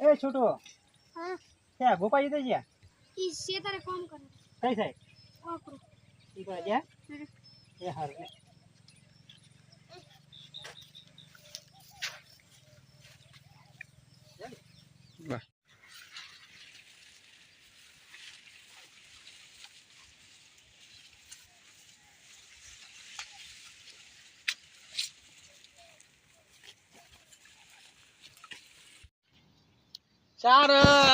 ए छोटो हाँ क्या गोपा जी दे इस से तेरे काम कर कैसे ओपरो ठीक है जा ये हार ले वाह सार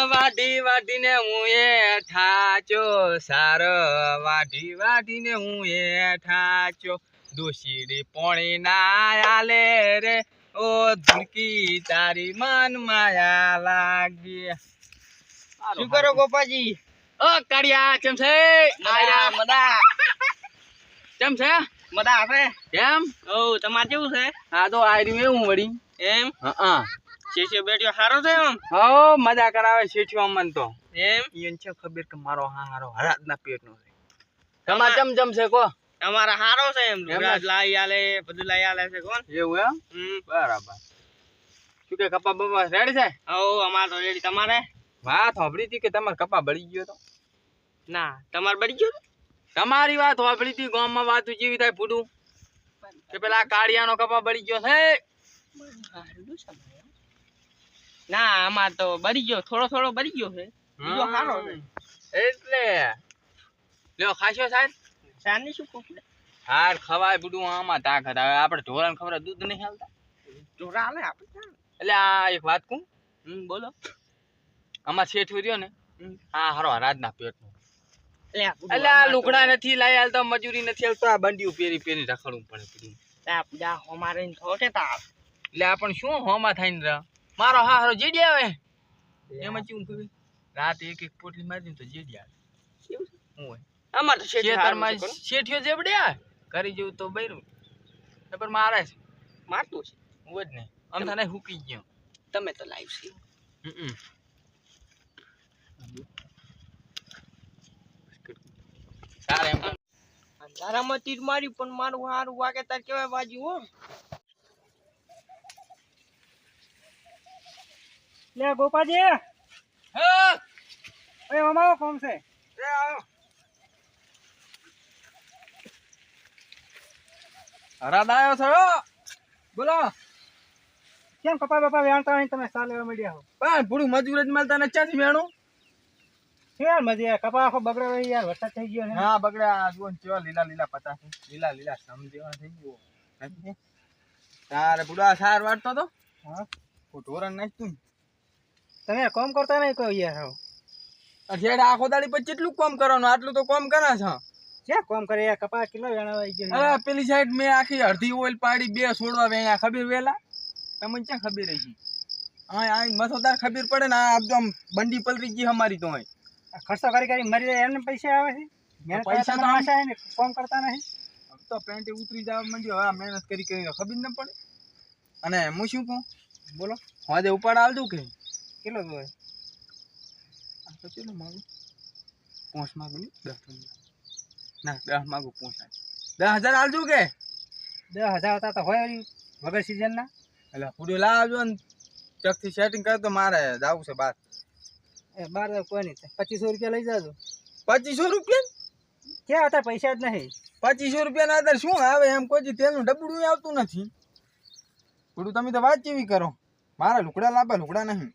वाढी वाढीने હું એ ઠાચો સાર વાઢી વાઢીને હું એ ઠાચો દોશીડી પોણી ના આલે રે ઓ ધૂળકી તારી મન માયા લાગી શું કરો ગોપાજી ઓ કાળિયા કેમ છે આયા મદા કેમ છે મજા આવે કેમ ઓ તમાર કેવું છે આ તો આર્યું એવું વળી એમ હા શેષે બેઠો સારો છે એમ હો મજા કરાવે શેઠિયો મન તો એમ ઈયન છે ખબર કે મારો હારો હરાતના પેટનો છે તમાર ચમચમ છે કો તમારા સારો છે એમ એમ રાજ લાઈ આલે બધું લાઈ આલે છે કોણ એવું એમ બરાબર શું કે કપા બપા રેડી છે ઓ અમાર તો રેડી તમારે વાત સાંભળી હતી કે તમાર કપા બળી ગયો તો ના તમાર બળી ગયો તમારી વાત સાંભળી હતી ગામમાં વાત જેવી થાય ફૂટું કે પેલા કાળિયાનો કપા બળી ગયો છે ના અમાર તો બળી ગયો થોડો થોડો બળી ગયો છે બીજો સારો છે એટલે લ્યો ખાશો સાહેબ સાની શું કોકડે હાર ખવાય બધું આમાં તાકાત આવે આપણે ઢોરાને ખબર દૂધ નહીં હાલતા ચોરા આલે આપણે એટલે આ એક વાત કહું બોલો આમાં શેઠું રહ્યો ને હા હારો રાજના પેટનો એટલે એટલે આ લુગડા નથી લાઈ હાલતા મજૂરી નથી હાલતા આ બંડીયું પેરી પેરી રખડવું પડે બધું આ પૂજા અમારે થોટે તા એટલે આ પણ શું હોમાં થઈને રહે મારો હારો જેડી આવે એમાં કેવું ખબર રાત એક એક પોટલી મારી તો જેડી આવે હું હોય અમાર તો ખેતરમાં શેઠિયો જેવડ્યા કરી જેવું તો બૈરું પણ મારે છે મારતું છે હું જ નહીં આમ તને હુકી ગયો તમે તો લાઈવ છે તારે એમ અંધારામાં તીર માર્યું પણ મારું હારું વાગે તાર કેવાય બાજુ હો લે ગોપાજી હા એ અમારો કોમ છે એ આવો હરાદ આવ્યો છો બોલો કેમ કપા બપા વેણતા નહીં તમે સાલ લેવા મળ્યા હો પણ પૂરું મજૂર જ મળતા ને ચાથી વેણું યાર મજે કપા આખો બગડે રહી યાર વરસાદ થઈ ગયો છે હા બગડ્યા જુઓ ને કેવા લીલા લીલા પતા છે લીલા લીલા સમ જેવા થઈ ગયો નથી? તારે પૂરા સાર વાટતો તો હા ઢોરણ નાખતું તમે કોમ કરતા નહીં કોઈ યાર હો છેડે આખો દાડી પછી કેટલું કામ કરવાનું આટલું તો કામ કરે છે ક્યાં કોમ કરે યાર કપા કિલો વેણાવાઈ ગયો અરે પેલી સાઈડ મેં આખી અડધી ઓઇલ પાડી બે છોડવા વેણ્યા ખબર વેલા તમને ક્યાં ખબર રહી હા આ મસોદાર ખબર પડે ને આ એકદમ બંડી પલરી ગઈ અમારી તો અહીં ખર્ચો કરી કરી મરી જાય એમને પૈસા આવે છે મહેનત પૈસા પૈસા તો તો આશા હે ને કોમ કરતા નહીં હવે તો પેન્ટ ઉતરી જવા માંડ્યો હા મહેનત કરી કરીને ખબર ન પડે અને હું શું કહું બોલો આજે ઉપાડ આવજો કે કેટલો જોઈએ આ તો ચેલો માગું 5 માગું ને 10 ના 10 માગું 5 10,000 આવજો કે 10,000 હતા તો હોય વગર સીઝન ના એટલે પૂરું લાવજો ને ચકથી સેટિંગ કરે તો મારે જાવું છે બાર એ બાર કોઈ નહીં 2500 રૂપિયા લઈ જાજો 2500 રૂપિયા ક્યાં હતા પૈસા જ નહીં 2500 રૂપિયાના અંદર શું આવે એમ કોઈ તેલનું ડબડું આવતું નથી પૂરું તમે તો વાત કેવી કરો મારા લુકડા લાંબા લુકડા નહીં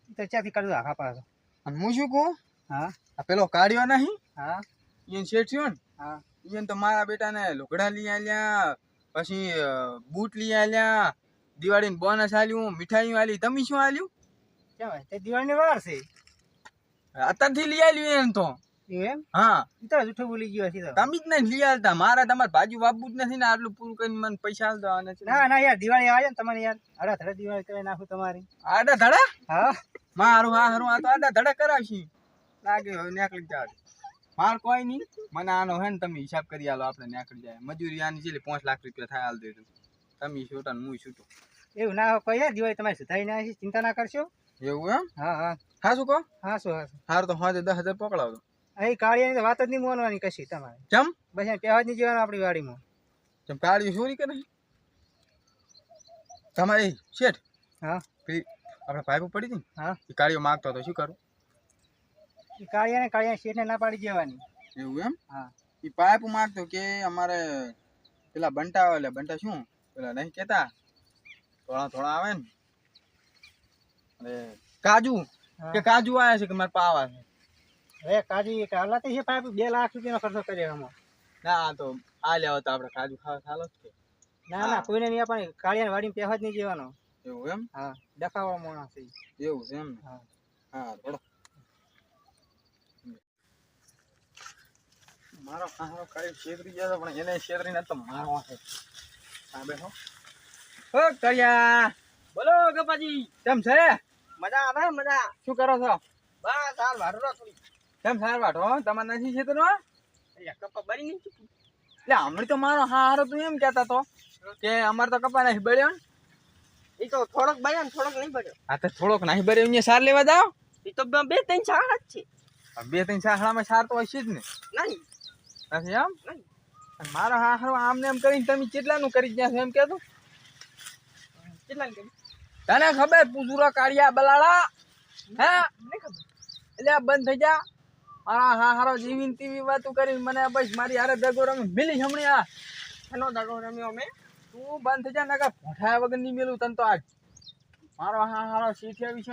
તો ક્યાંથી કરજો આખા પાછો અને હું શું કહું હા આ પેલો કાઢ્યો નહીં હા એને શેઠ્યો ને હા એને તો મારા બેટાને લુગડા લઈ આલ્યા પછી બૂટ લઈ આલ્યા દિવાળીને બોનસ આલ્યું મીઠાઈઓ આલી તમે શું આલ્યું કેવાય તે દિવાળીની વાર છે અત્યારથી લઈ આલ્યું એને તો એવું એમ હા ઈ તો જૂઠું ભૂલી ગયો છે તો તમે જ નહીં લઈ આલતા મારા તમારે બાજુ વાપવું જ નથી ને આટલું પૂરું કરીને મને પૈસા આલ દો ના ના યાર દિવાળી આવે ને તમારી યાર અડા ધડા દિવાળી કરી નાખું તમારી આડા ધડા હા મારું આ તો આડા ધડા કરાવશી લાગે હવે નીકળી જાય માર કોઈ નહીં મને આનો હે ને તમે હિસાબ કરી આલો આપણે નીકળી જાય મજૂરી આની જેટલી 5 લાખ રૂપિયા થાય આલ દેજો તમે છૂટા ને હું છૂટો એવું ના હોય કોઈ યાર દિવાળી તમારી સુધારી ના છે ચિંતા ના કરશો એવું એમ હા હા હા શું કહો હા શું હા હાર તો હાજે 10,000 પકડાવજો અહીં કાળિયાની તો વાત જ નહીં મોનવાની કશી તમારે ચમ બસ અહીં પહેવા જ નહીં જવાનું આપણી વાડીમાં ચમ કાળી ચોરી કરે તમારી શેઠ હા આપણે પાઇપ પડી હતી ને હા એ કાળીઓ માગતો હતો શું કરું એ કાળિયા શેઠને ના પાડી દેવાની. એવું એમ હા એ પાઇપ માગતો કે અમારે પેલા બંટા આવે એટલે બંટા શું પેલા નહીં કેતા થોડા થોડા આવે ને અરે કાજુ કે કાજુ આવ્યા છે કે મારે પાવા છે હવે કાજી કાલાતી છે પાઇપ 2 લાખ રૂપિયાનો ખર્ચો કર્યો એમાં. ના આ તો આ લેવા તો આપણે કાજુ ખાવા ચાલો જ કે ના ના કોઈને નહીં આપવાની, કાળિયાને વાડીમાં પહેવા જ નહીં દેવાનો. એવું એમ હા ડખાવા માણસ છે ઈ. એવું છે એમ ને હા હા થોડો મારો હારો કાળી છેતરી ગયો તો પણ એને છેતરીને તો મારવા છે હા બેઠો ઓ કરિયા બોલો ગપાજી. કેમ છે મજા આવે મજા. શું કરો છો બસ હાલ વારો થોડી. કેમ સાર વાટો તમારે નથી છેતરવા કપા બરી નહીં ચૂકી. એટલે હમણાં તો મારો હારો તું એમ કહેતા તો કે અમારે તો કપા નહીં બળ્યો ને એ તો થોડોક બન્યો ને થોડોક નહીં બન્યો. હા તો થોડોક નહીં બળ્યો અહીંયા સાર લેવા જાઓ એ તો 2-3 શાળા જ છે. 2-3 શાળામાં સાર તો હશે જ ને નહીં નથી એમ નહીં. અને મારો હારો આમને એમ કરીને તમે કેટલાનું કરી ગયા છો એમ કહેતો કેટલા ને તને ખબર પૂછુરો કાળિયા બલાળા હે નહીં ખબર. એટલે આ બંધ થઈ જા મારા હારો જીવીન તીવી વાતું કરી મને બસ મારી હારે દગો રમે મિલી હમણી આ એનો દગો રમ્યો અમે. તું બંધ થઈ જા નકા ભોઠાયા વગર નહીં મેલું તને તો આજ મારો હારો શીખ્યા વિશે